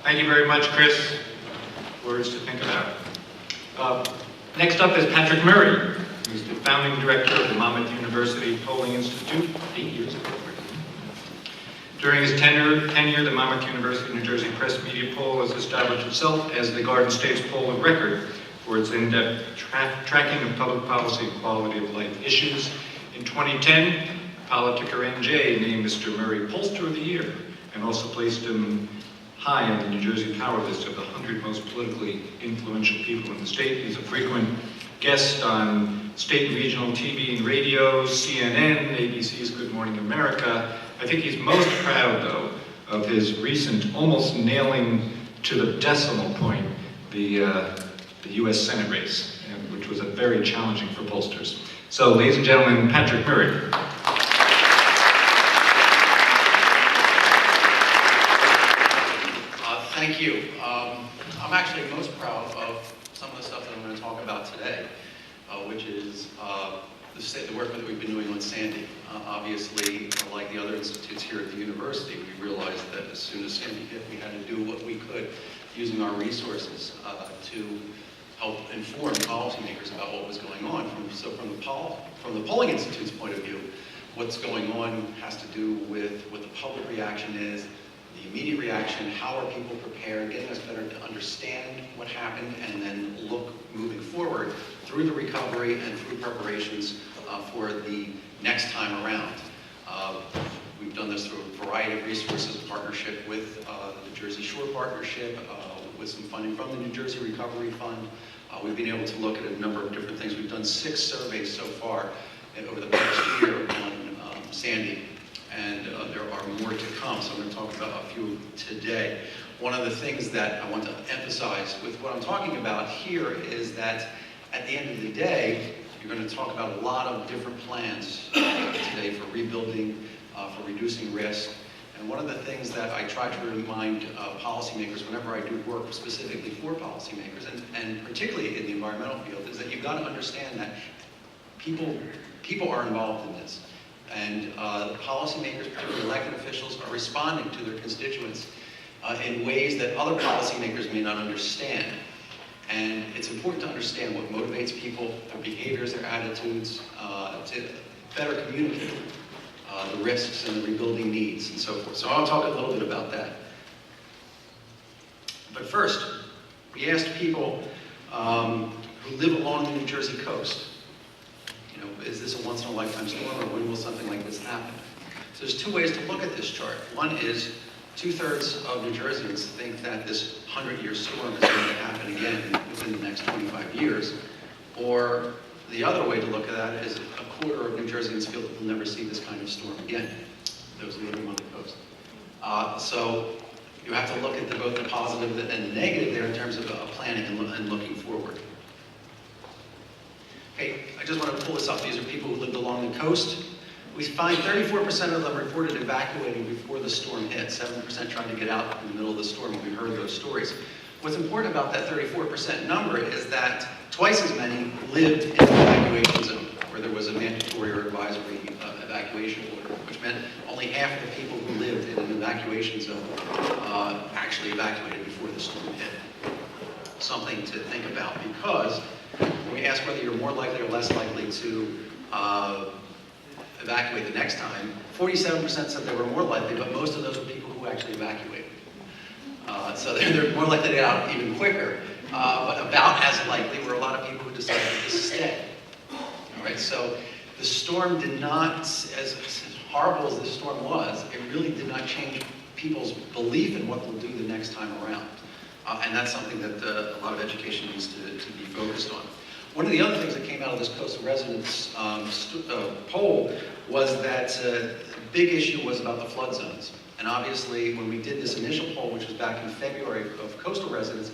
Thank you very much, Chris. Words to think about. Next up is Patrick Murray, who's the founding director of the Monmouth University Polling Institute, 8 years ago. During his tenure, the Monmouth University New Jersey Press Media Poll has established itself as the Garden State's poll of record for its in-depth tracking of public policy and quality of life issues. In 2010, Politicker NJ named Mr. Murray Pollster of the Year and also placed him high on the New Jersey Power List of the 100 most politically influential people in the state. He's a frequent guest on state and regional TV and radio, CNN, ABC's Good Morning America. I think he's most proud, though, of his recent almost nailing to the decimal point the U.S. Senate race, which was very challenging for pollsters. So, ladies and gentlemen, Patrick Murray. Thank you. I'm actually most proud of some of the stuff that I'm going to talk about today, which is the work that we've been doing on Sandy. Obviously, like the other institutes here at the university, we realized that as soon as Sandy hit, we had to do what we could using our resources to help inform policymakers about what was going on. From the Polling Institute's point of view, what's going on has to do with what the public reaction is, the immediate reaction, how are people prepared, getting us better to understand what happened, and then look moving forward through the recovery and through preparations for the next time around. We've done this through a variety of resources, partnership with the Jersey Shore Partnership, with some funding from the New Jersey Recovery Fund. We've been able to look at a number of different things. We've done 6 surveys so far over the past year on Sandy. And there are more to come, so I'm going to talk about a few today. One of the things that I want to emphasize with what I'm talking about here is that at the end of the day, you're going to talk about a lot of different plans today for rebuilding, for reducing risk. And one of the things that I try to remind policymakers whenever I do work specifically for policymakers, and particularly in the environmental field, is that you've got to understand that people are involved in this. And policymakers, particularly elected officials, are responding to their constituents in ways that other policymakers may not understand. And it's important to understand what motivates people, their behaviors, their attitudes, to better communicate the risks and the rebuilding needs and so forth. So I'll talk a little bit about that. But first, we asked people who live along the New Jersey coast, is this a once-in-a-lifetime storm, or when will something like this happen? So there's 2 ways to look at this chart. One is 2/3 of New Jerseyans think that this 100-year storm is going to happen again within the next 25 years. Or the other way to look at that is 1/4 of New Jerseyans feel that we'll never see this kind of storm again, those living on the coast. So you have to look at both the positive and the negative there in terms of planning and looking forward. Okay, I just want to pull this up. These are people who lived along the coast. We find 34% of them reported evacuating before the storm hit. 7% tried to get out in the middle of the storm when we heard those stories. What's important about that 34% number is that twice as many lived in an evacuation zone, where there was a mandatory or advisory evacuation order, which meant only half of the people who lived in an evacuation zone actually evacuated before the storm hit. Something to think about, because when we ask whether you're more likely or less likely to evacuate the next time, 47% said they were more likely, but most of those were people who actually evacuated. So they're more likely to get out even quicker, but about as likely were a lot of people who decided to stay. All right, so the storm did not, as horrible as this storm was, it really did not change people's belief in what they'll do the next time around. And that's something that a lot of education needs to be focused on. One of the other things that came out of this coastal residents poll was that the big issue was about the flood zones. And obviously, when we did this initial poll, which was back in February of coastal residents,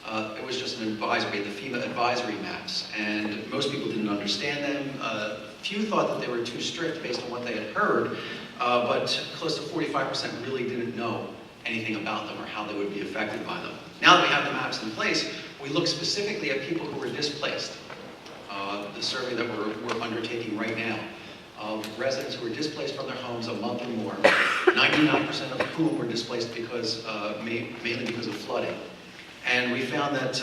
it was just an advisory, the FEMA advisory maps. And most people didn't understand them. Few thought that they were too strict based on what they had heard, but close to 45% really didn't know anything about them or how they would be affected by them. Now that we have the maps in place, we look specifically at people who were displaced. The survey that we're undertaking right now of residents who were displaced from their homes a month or more, 99% of whom were displaced because, mainly because of flooding. And we found that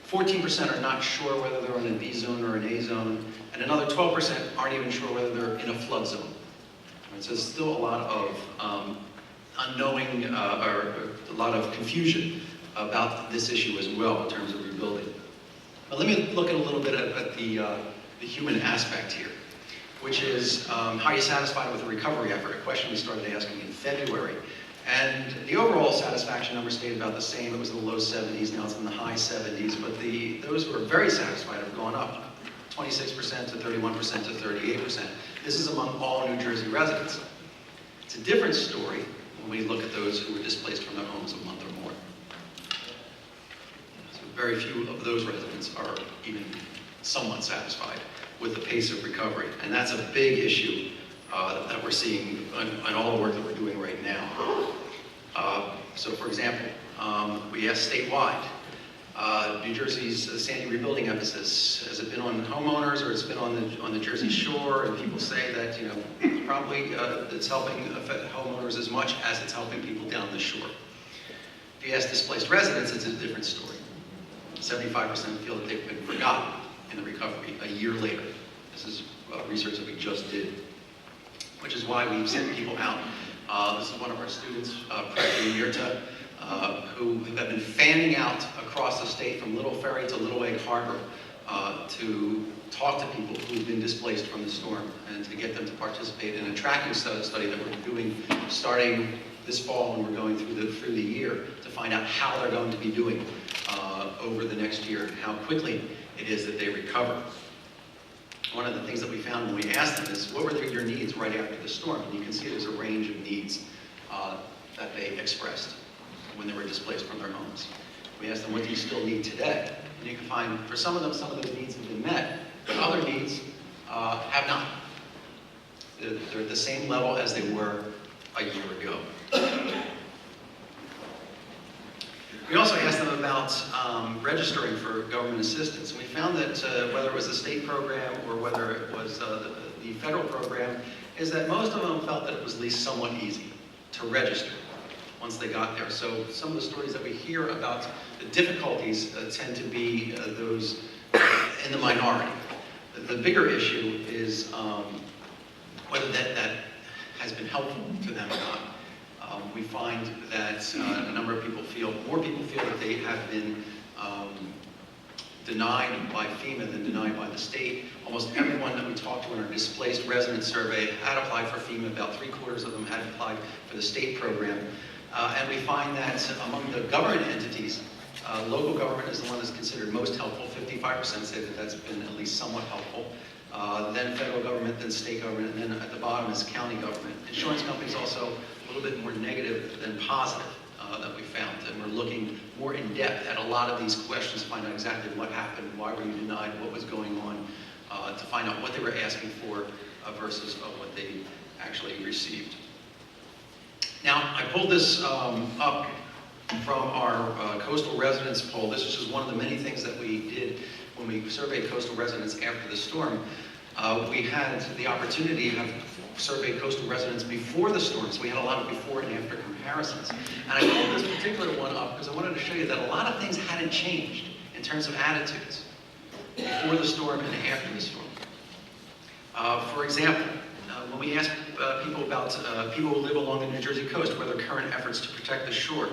14% are not sure whether they're in a B zone or an A zone, and another 12% aren't even sure whether they're in a flood zone. Right, so there's still a lot of unknowing, or a lot of confusion about this issue as well in terms of rebuilding. But let me look at a little bit at the human aspect here, which is how are you satisfied with the recovery effort? A question we started asking in February. And the overall satisfaction number stayed about the same. It was in the low 70s, now it's in the high 70s, but those who are very satisfied have gone up, 26% to 31% to 38%. This is among all New Jersey residents. It's a different story when we look at those who were displaced from their homes a month or more. So very few of those residents are even somewhat satisfied with the pace of recovery. And that's a big issue that we're seeing on all the work that we're doing right now. So for example, we asked statewide, New Jersey's Sandy rebuilding emphasis, has it been on homeowners or it's been on the Jersey Shore? And people say that, you know, probably it's helping homeowners as much as it's helping people down the shore. If you ask displaced residents, it's a different story. 75% feel that they've been forgotten in the recovery a year later. This is research that we just did, which is why we've sent people out. This is one of our students, Preti Mirta, who have been fanning out across the state from Little Ferry to Little Egg Harbor to talk to people who've been displaced from the storm and to get them to participate in a tracking study that we're doing starting this fall when we're going through the year to find out how they're going to be doing over the next year and how quickly it is that they recover. One of the things that we found when we asked them is, what were your needs right after the storm? And you can see there's a range of needs that they expressed when they were displaced from their homes. We asked them, what do you still need today? And you can find, for some of them, some of those needs have been met, but other needs have not. They're at the same level as they were a year ago. We also asked them about registering for government assistance. And we found that whether it was a state program or whether it was the federal program, is that most of them felt that it was at least somewhat easy to register once they got there. So some of the stories that we hear about the difficulties tend to be those in the minority. The bigger issue is whether that has been helpful to them or not. We find that a number of people more people feel that they have been denied by FEMA than denied by the state. Almost everyone that we talked to in our displaced resident survey had applied for FEMA. About 3/4 of them had applied for the state program. And we find that among the government entities, local government is the one that's considered most helpful. 55% say that that's been at least somewhat helpful. Then federal government, then state government, and then at the bottom is county government. Insurance companies also a little bit more negative than positive that we found. And we're looking more in depth at a lot of these questions to find out exactly what happened, why were you denied, what was going on, to find out what they were asking for versus what they actually received. Now, I pulled this up from our coastal residents poll. This is just one of the many things that we did when we surveyed coastal residents after the storm. We had the opportunity to have surveyed coastal residents before the storm, so we had a lot of before and after comparisons. And I pulled this particular one up because I wanted to show you that a lot of things hadn't changed in terms of attitudes before the storm and after the storm. For example, when we asked people about people who live along the New Jersey coast, whether current efforts to protect the shore,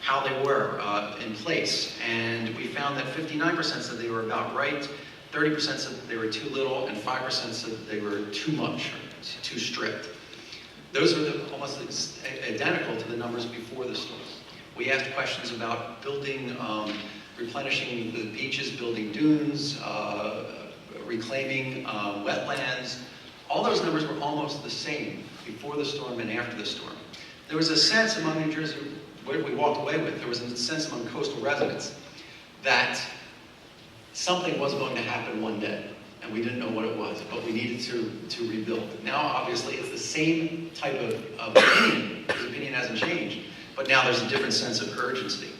how they were in place, and we found that 59% said they were about right, 30% said that they were too little, and 5% said that they were too much, or too strict. Those are almost identical to the numbers before the storm. We asked questions about building, replenishing the beaches, building dunes, reclaiming wetlands. All those numbers were almost the same before the storm and after the storm. There was a sense among New Jersey, what we walked away with, there was a sense among coastal residents that something was going to happen one day, and we didn't know what it was, but we needed to rebuild. Now, obviously, it's the same type of opinion. His opinion hasn't changed, but now there's a different sense of urgency.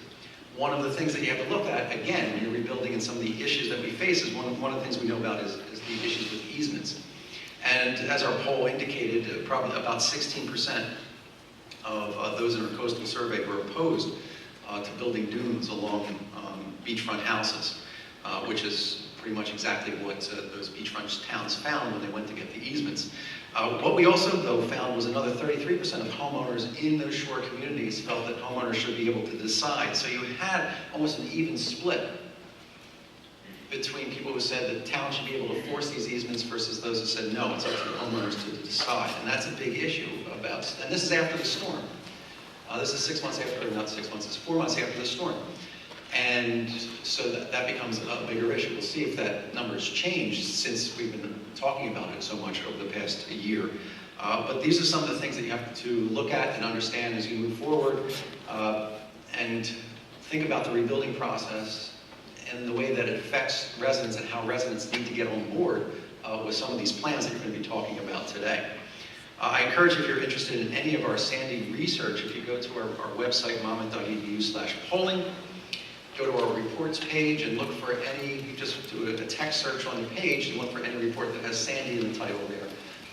One of the things that you have to look at, again, when you're rebuilding and some of the issues that we face is one of the things we know about is the issues with easements. And as our poll indicated, probably about 16% of those in our coastal survey were opposed to building dunes along beachfront houses, which is pretty much exactly what those beachfront towns found when they went to get the easements. What we also, though, found was another 33% of homeowners in those shore communities felt that homeowners should be able to decide. So you had almost an even split between people who said that towns should be able to force these easements versus those who said, no, it's up to the homeowners to decide. And that's a big issue about, and this is after the storm. This is 6 months after, or not 6 months, it's 4 months after the storm. And so that becomes a bigger issue. We'll see if that number has changed since we've been talking about it so much over the past year. But these are some of the things that you have to look at and understand as you move forward and think about the rebuilding process and the way that it affects residents and how residents need to get on board with some of these plans that you're going to be talking about today. I encourage you, if you're interested in any of our Sandy research, if you go to our website, monmouth.edu/polling, go to our reports page and look for any, you just do a text search on the page and look for any report that has Sandy in the title there.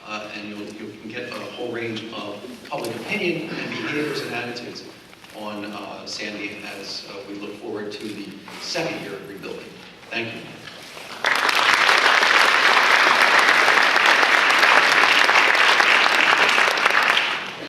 And you can get a whole range of public opinion and behaviors and attitudes on Sandy as we look forward to the second year of rebuilding. Thank you.